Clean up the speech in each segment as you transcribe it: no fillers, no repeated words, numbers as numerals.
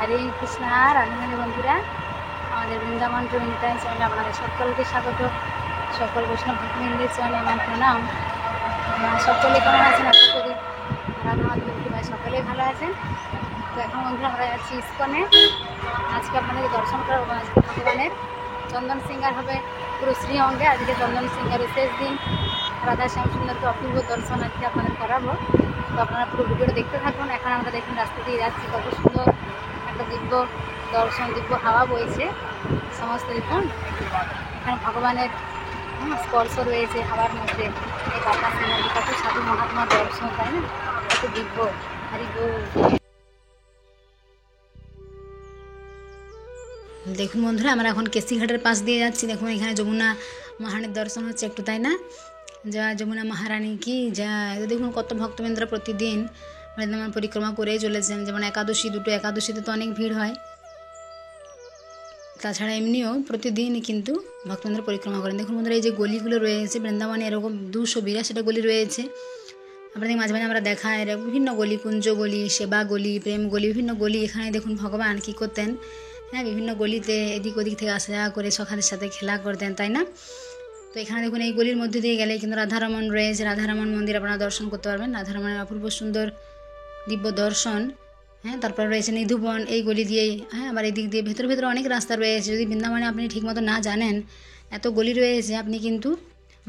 হরে কৃষ্ণা রাধুরানী বন্ধুরা, আমাদের Vrindavan two internet চ্যানেলে আপনাদের সকলকে স্বাগত। সকল বৈষ্ণব ভক্তবৃন্দের চ্যানেলে আমার প্রণাম। সকলে কেমন আছেন? আশা করি রাধা মাধবের কৃপায় সকলেই ভালো আছেন। তো এখন বন্ধুরা আমরা যাচ্ছি ইস্কনে। আজকে আপনাদেরকে দর্শন করাবো। আজকে ভগবানের চন্দন সিঙ্গার হবে পুরো শ্রী অঙ্গে। আজকে চন্দন সিঙ্গারের শেষ দিন। রাধা শ্যাম সুন্দরকে অপূর্ব দর্শন আজকে আপনাদের করাবো। তো আপনারা পুরো ভিডিওটা দেখতে থাকুন। এখন আমরা দেখুন রাস্তা দিয়ে যাচ্ছি, কত সুন্দর একটা দিব্য দর্শন, দিব্য হাওয়া বইছে। সমস্ত দেখুন এখানে ভগবানের স্পর্শ রয়েছে হাওয়ার মধ্যে। এই বাতাসের মধ্যে কত সাধু মহাত্মা দর্শন, তাই না? কত দিব্য। হরি বল। দেখুন বন্ধুরা, আমরা এখন কেসিঘাটের পাশ দিয়ে যাচ্ছি। দেখুন এখানে যমুনা মহারানীর দর্শন হচ্ছে একটু, তাই না? যা যমুনা মহারানী কি যা, দেখুন কত ভক্তবৃন্দরা প্রতিদিন বৃন্দাবন পরিক্রমা করেই চলেছেন। যেমন একাদশী, দুটো একাদশীতে তো অনেক ভিড় হয়। তাছাড়া এমনিও প্রতিদিনই কিন্তু ভক্তবৃন্দরা পরিক্রমা করেন। দেখুন বন্ধুরা, এই যে গলিগুলো রয়েছে বৃন্দাবনে, এরকম 282টা গলি রয়েছে। আপনাদের মাঝে মাঝে আমরা দেখায় বিভিন্ন গলি, কুঞ্জ গলি, সেবা গলি, প্রেম গলি, বিভিন্ন গলি। এখানে দেখুন ভগবান কী করতেন, হ্যাঁ, বিভিন্ন গলিতে এদিক ওদিক থেকে আসা যাওয়া করে সখাদের সাথে খেলা করতেন, তাই না? তো এখানে দেখুন এই গলির মধ্যে দিয়ে গেলে কিন্তু রাধারমণ রয়েছে। রাধারমণ মন্দির আপনারা দর্শন করতে পারবেন। রাধারমণের অপূর্ব সুন্দর দিব্য দর্শন। হ্যাঁ, তারপর রয়েছে নিধুবন এই গলি দিয়েই। হ্যাঁ, আবার এই দিক দিয়ে ভেতরে ভেতরে অনেক রাস্তা রয়েছে। যদি বৃন্দাবনে আপনি ঠিকমতো না জানেন, এত গলি রয়েছে, আপনি কিন্তু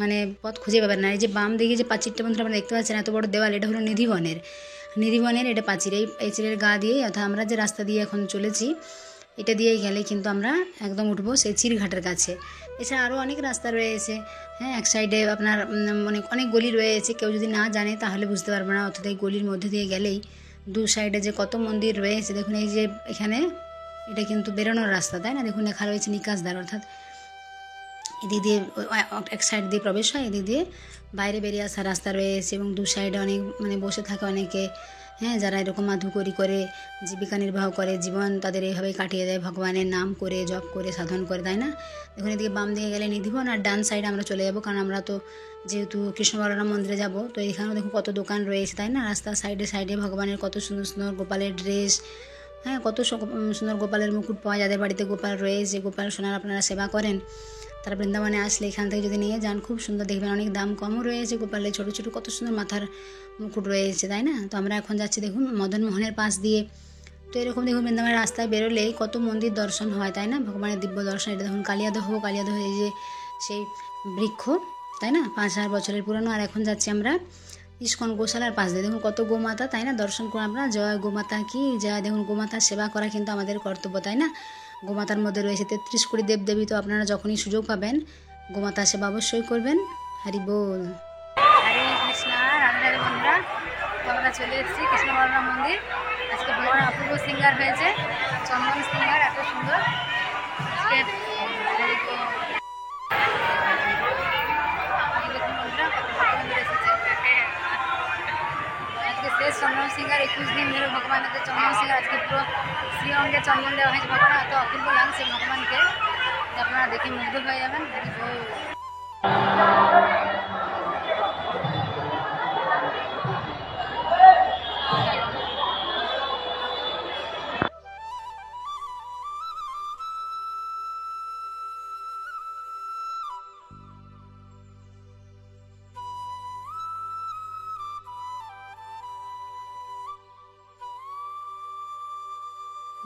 মানে পথ খুঁজে পাবেন না। এই যে বাম দিকে যে প্রাচীরটা বন্ধুরা আপনারা দেখতে পাচ্ছেন, এত বড় দেওয়াল, এটা হলো নিধিবনের এটা প্রাচীর। এই চিরের গা দিয়েই, অর্থাৎ আমরা যে রাস্তা দিয়ে এখন চলেছি এটা দিয়েই গেলে কিন্তু আমরা একদম উঠবো সেই চিরঘাটের কাছে। এছাড়া আরও অনেক রাস্তা রয়েছে। হ্যাঁ, এক সাইডে আপনার অনেক গলি রয়েছে। কেউ যদি না জানে তাহলে বুঝতে পারবে না। অর্থাৎ এই গলির মধ্যে দিয়ে গেলেই দু সাইডে যে কত মন্দির রয়েছে। দেখুন এই যে এখানে এটা কিন্তু বেরোনোর রাস্তা, তাই না? দেখুন লেখা রয়েছে নিকাশদ্বার, অর্থাৎ এদিক দিয়ে এক সাইড দিয়ে প্রবেশ হয়, এদিক দিয়ে বাইরে বেরিয়ে আসার রাস্তা রয়েছে। এবং দু সাইডে অনেক বসে থাকে অনেকে, হ্যাঁ, যারা এরকম মাধুকরি করে জীবিকা নির্বাহ করে, জীবন তাদের এইভাবেই কাটিয়ে দেয় ভগবানের নাম করে, জপ করে, সাধন করে, তাই না? দেখুন এদিকে বাম দিকে গেলে নিধিবন, আর ডান সাইডে আমরা চলে যাবো, কারণ আমরা তো যেহেতু কৃষ্ণ বলরাম মন্দিরে যাব। তো এখানেও দেখুন কত দোকান রয়েছে, তাই না? রাস্তার সাইডে সাইডে ভগবানের কত সুন্দর সুন্দর গোপালের ড্রেস, হ্যাঁ, কত সুন্দর গোপালের মুকুট পাওয়া। যাদের বাড়িতে গোপাল রয়েছে, গোপাল সোনার আপনারা সেবা করেন, তারা বৃন্দাবনে আসলে এখান থেকে যদি নিয়ে যান, খুব সুন্দর দেখবেন। অনেক দাম কমও রয়েছে গোপালের, ছোটো ছোটো কত সুন্দর মাথার মুকুট রয়েছে, তাই না? তো আমরা এখন যাচ্ছি দেখুন মদনমোহনের পাশ দিয়ে। তো এরকম দেখুন বৃন্দাবনের রাস্তায় বেরোলেই কত মন্দির দর্শন হয়, তাই না? ভগবানের দিব্য দর্শন। এটা দেখুন কালিয়াদহ এই যে সেই বৃক্ষ, তাই না? 5000 বছরের পুরনো। আর এখন যাচ্ছি আমরা ইস্কন গোশালার পাশ দিয়ে। দেখুন কত গোমাতা, তাই না? দর্শন করে আমরা, জয় গোমাতা কি জয়। দেখুন গোমাতার সেবা করা কিন্তু আমাদের কর্তব্য, তাই না? গোমাতার মধ্যে রয়েছে 33 কোটি দেবদেবী। তো আপনারা যখনই সুযোগ পাবেন গোমাতার সেবা অবশ্যই করবেন। হরি বল। হরে কৃষ্ণ রাধে বন্ধুরা, তো আমরা চলে এসেছি কৃষ্ণ বলরাম মন্দির। আজকে ভগবান অপূর্ব সিঙ্গার হয়েছে, চন্দন সিঙ্গার, এত সুন্দর। আজকে আজকে শেষ চন্দন সিঙ্গার। 21 দিন ধরে ভগবানের চন্দন সিঙ্গার, আজকে পুরো শ্রী অঙ্গে চন্দন দেওয়া হয়েছে। ভগবান এত অপূর্ব লাগছে ভগবানকে, আপনারা দেখে মুগ্ধ হয়ে যাবেন।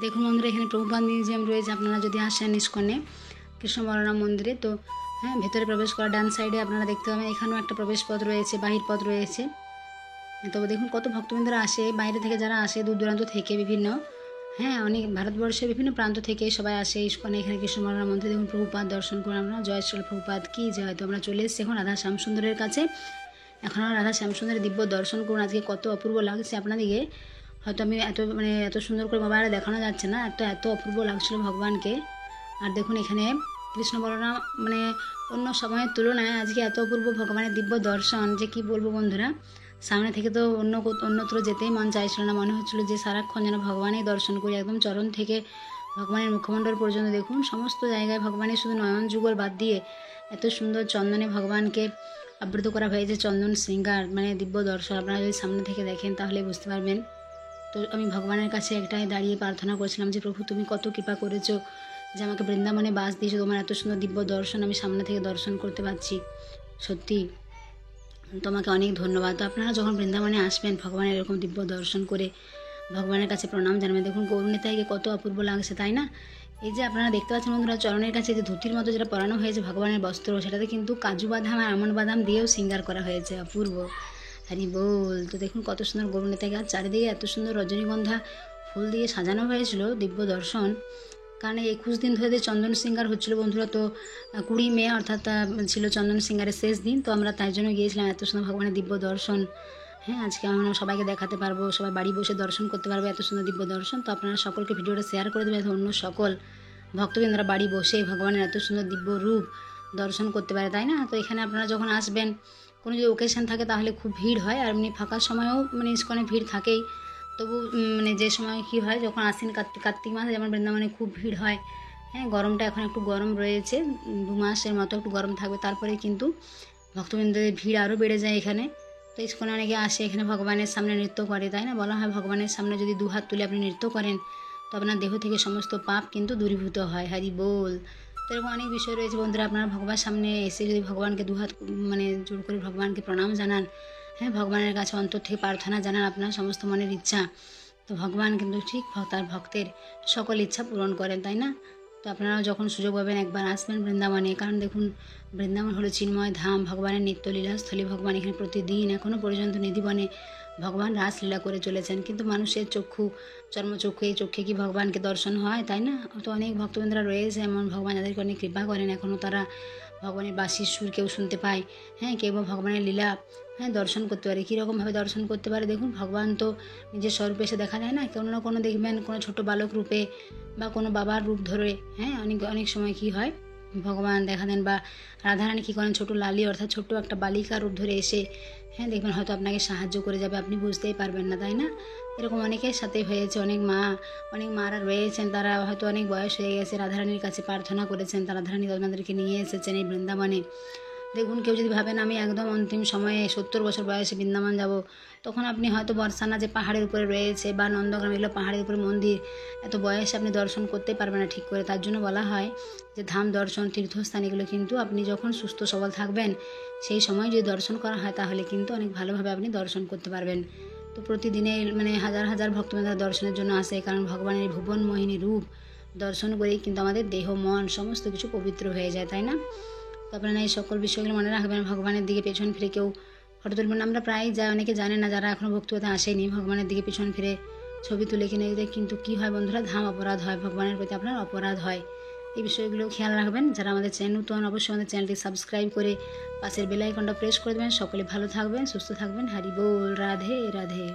দেখুন বন্ধুরা, এখানে প্রভুপাদ মিউজিয়াম রয়েছে। আপনারা যদি আসেন ইস্কনে কৃষ্ণ বলরাম মন্দিরে, তো হ্যাঁ, ভেতরে প্রবেশ করা ডান সাইডে আপনারা দেখতে পাবেন এখানেও একটা প্রবেশ পথ রয়েছে, বাহির পথ রয়েছে। তবে দেখুন কত ভক্তবৃন্দরা আসে বাইরে থেকে, যারা আসে দূর দূরান্ত থেকে, বিভিন্ন, হ্যাঁ, অনেক ভারতবর্ষের বিভিন্ন প্রান্ত থেকে সবাই আসে ইস্কনে। এখানে কৃষ্ণ বলরাম মন্দিরে দেখুন প্রভুপাদ দর্শন করে আমরা, জয় শ্রী প্রভুপাদ কি জয়। তো আমরা চলে এসেছি এখন রাধা শ্যামসুন্দরের কাছে। এখন আমরা রাধা শ্যামসুন্দরের দিব্য দর্শন করুন। আজকে কত অপূর্ব লাগছে আপনাদিকে, হয়তো আমি এত সুন্দর করে মোবাইলে দেখানো যাচ্ছে না, এত অপূর্ব লাগছিল ভগবানকে। আর দেখুন এখানে কৃষ্ণ বলরাম অন্য সময়ের তুলনায় আজকে এত অপূর্ব ভগবানের দিব্য দর্শন যে কি বলবো বন্ধুরা। সামনে থেকে তো অন্যত্র যেতেই মন চাইছিল না, মনে হচ্ছিল যে সারাক্ষণ যেন ভগবানের দর্শন করি। একদম চরণ থেকে ভগবানের মুখমণ্ডল পর্যন্ত দেখুন সমস্ত জায়গায় ভগবানের শুধু নয়ন যুগল বাদ দিয়ে এত সুন্দর চন্দনে ভগবানকে আবৃত করা হয়েছে। চন্দন শৃঙ্গার দিব্য দর্শন, আপনারা যদি সামনে থেকে দেখেন তাহলে বুঝতে পারবেন। তো আমি ভগবানের কাছে একটাই দাঁড়িয়ে প্রার্থনা করেছিলাম যে প্রভু তুমি কত কৃপা করেছো যে আমাকে বৃন্দাবনে বাস দিয়েছো, তোমার এত সুন্দর দিব্য দর্শন আমি সামনে থেকে দর্শন করতে পারছি, সত্যি তোমাকে অনেক ধন্যবাদ। তো আপনারা যখন বৃন্দাবনে আসবেন ভগবানের এরকম দিব্য দর্শন করে ভগবানের কাছে প্রণাম জানাবেন। দেখুন গৌরনীতাইকে কত অপূর্ব লাগছে, তাই না? এই যে আপনারা দেখতে পাচ্ছেন বন্ধুরা, চরণের কাছে যে ধুতির মতো যেটা পরানো হয়েছে ভগবানের বস্ত্র, সেটাতে কিন্তু কাজু বাদাম আর আমন্ড বাদাম দিয়েও শৃঙ্গার করা হয়েছে, অপূর্ব। হরি বল। তো দেখুন কত সুন্দর গৌরনীতাইকে, আর চারিদিকে এত সুন্দর রজনীগন্ধা ফুল দিয়ে সাজানো হয়েছিল দিব্য দর্শন। কারণ 21 দিন ধরে যে চন্দন শৃঙ্গার হচ্ছিলো বন্ধুরা, তো 20 মে অর্থাৎ ছিল চন্দন শৃঙ্গারের শেষ দিন, তো আমরা তাই জন্য গিয়েছিলাম। এত সুন্দর ভগবানের দিব্য দর্শন, হ্যাঁ আজকে আমরা সবাইকে দেখাতে পারবো, সবাই বাড়ি বসে দর্শন করতে পারবে এত সুন্দর দিব্য দর্শন। তো আপনারা সকলকে ভিডিওটা শেয়ার করে দেবেন, অন্য সকল ভক্তবৃন্দরা বাড়ি বসে ভগবানের এত সুন্দর দিব্য রূপ দর্শন করতে পারে, তাই না? তো এখানে আপনারা যখন আসবেন, কোনো যদি ওকেশন থাকে তাহলে খুব ভিড় হয়, আর এমনি ফাঁকা সময়েও মানে ইস্কনে ভিড় থাকেই। তবু মানে যে সময় কী হয়, যখন আশ্বিন কার্তিক মাসে যেমন বৃন্দাবনে খুব ভিড় হয়, হ্যাঁ গরমটা এখন একটু গরম রয়েছে, 2 মাসের মতো একটু গরম থাকবে, তারপরে কিন্তু ভক্তবৃন্দদের ভিড় আরও বেড়ে যায় এখানে। তো ইস্কনে অনেকে আসে, এখানে ভগবানের সামনে নৃত্য করে, তাই না? বলা হয় ভগবানের সামনে যদি 2 হাত তুলে আপনি নৃত্য করেন তো আপনার দেহ থেকে সমস্ত পাপ কিন্তু দূরীভূত হয়। হরি বল। তো এরকম অনেক বিষয় রয়েছে বন্ধুরা, আপনারা ভগবানের সামনে এসে যদি ভগবানকে 2 হাত মানে জোর করে ভগবানকে প্রণাম জানান, হ্যাঁ ভগবানের কাছে অন্তর থেকে প্রার্থনা জানান আপনার সমস্ত মনের ইচ্ছা, তো ভগবান কিন্তু ঠিক তার ভক্তের সকল ইচ্ছা পূরণ করেন, তাই না? তো আপনারাও যখন সুযোগ পাবেন একবার আসবেন বৃন্দাবনে, কারণ দেখুন বৃন্দাবন হলো চিন্ময় ধাম, ভগবানের নিত্যলীলাস্থলী। ভগবান এখানে প্রতিদিন এখনও পর্যন্ত নিধিবনে ভগবান রাসলীলা করে চলেছেন, কিন্তু মানুষের চক্ষু চর্মচক্ষু, এই চক্ষে কি ভগবানকে দর্শন হয়, তাই না? তো অনেক ভক্তবৃন্দরা রয়েছে এমন, ভগবান যাদেরকে অনেক কৃপা করেন, এখনও তারা ভগবানের বাঁশির সুর কেউ শুনতে পায়, হ্যাঁ কেউ বা ভগবানের লীলা হ্যাঁ দর্শন করতে পারে। কীরকমভাবে দর্শন করতে পারে দেখুন, ভগবান তো নিজের স্বরূপে এসে দেখা যায় না, কোনো না কোনো দেখবেন কোনো ছোট বালক রূপে বা কোনো বাবার রূপ ধরে, হ্যাঁ অনেক সময় কি হয় ভগবান দেখা দেন, বা রাধারানী কী করেন ছোটো লালি অর্থাৎ ছোট্ট একটা বালিকা রূপ ধরে এসে, হ্যাঁ দেখবেন হয়তো আপনাকে সাহায্য করে যাবে, আপনি বুঝতেই পারবেন না, তাই না? এরকম অনেকের সাথে হয়েছে, অনেক মারা রয়েছেন, তারা হয়তো অনেক বয়স হয়ে গেছে, রাধারানীর কাছে প্রার্থনা করেছেন, তারা রাধারানী আপনাদেরকে নিয়ে এসেছেন এই বৃন্দাবনে। দেখুন কেউ যদি ভাবেন আমি একদম অন্তিম সময়ে 70 বছর বয়সে বৃন্দাবন যাব, তখন আপনি হয়তো বর্ষানা যে পাহাড়ের উপরে রয়েছে বা নন্দগ্রাম এগুলো পাহাড়ের উপরে মন্দির, এত বয়সে আপনি দর্শন করতে পারবেন না ঠিক করে। তার জন্য বলা হয় যে ধাম দর্শন তীর্থস্থান এগুলো কিন্তু আপনি যখন সুস্থ সবল থাকবেন সেই সময় যদি দর্শন করা হয় তাহলে কিন্তু অনেক ভালোভাবে আপনি দর্শন করতে পারবেন। তো প্রতিদিনে মানে হাজার হাজার ভক্তবৃন্দ দর্শনের জন্য আসে, কারণ ভগবানের ভুবন মোহিনী রূপ দর্শন করেই কিন্তু আমাদের দেহ মন সমস্ত কিছু পবিত্র হয়ে যায়, তাই না? তো আপনারা এই সকল বিষয়গুলো মনে রাখবেন, ভগবানের দিকে পেছন ফিরে কেউ ফটো তুলবেন। আমরা প্রায় অনেকে জানে না, যারা এখনও ভক্তিপথে আসেনি, ভগবানের দিকে পেছন ফিরে ছবি তুলে কিনে কিন্তু কী হয় বন্ধুরা, ধাম অপরাধ হয়, ভগবানের প্রতি আপনার অপরাধ হয়। এই বিষয়গুলো খেয়াল রাখবেন। যারা আমাদের চ্যানেল নতুন অবশ্যই আমাদের চ্যানেলটি সাবস্ক্রাইব করে পাশের বেল আইকনটা প্রেস করে দেবেন। সকলে ভালো থাকবেন, সুস্থ থাকবেন। হরি বল। রাধে রাধে।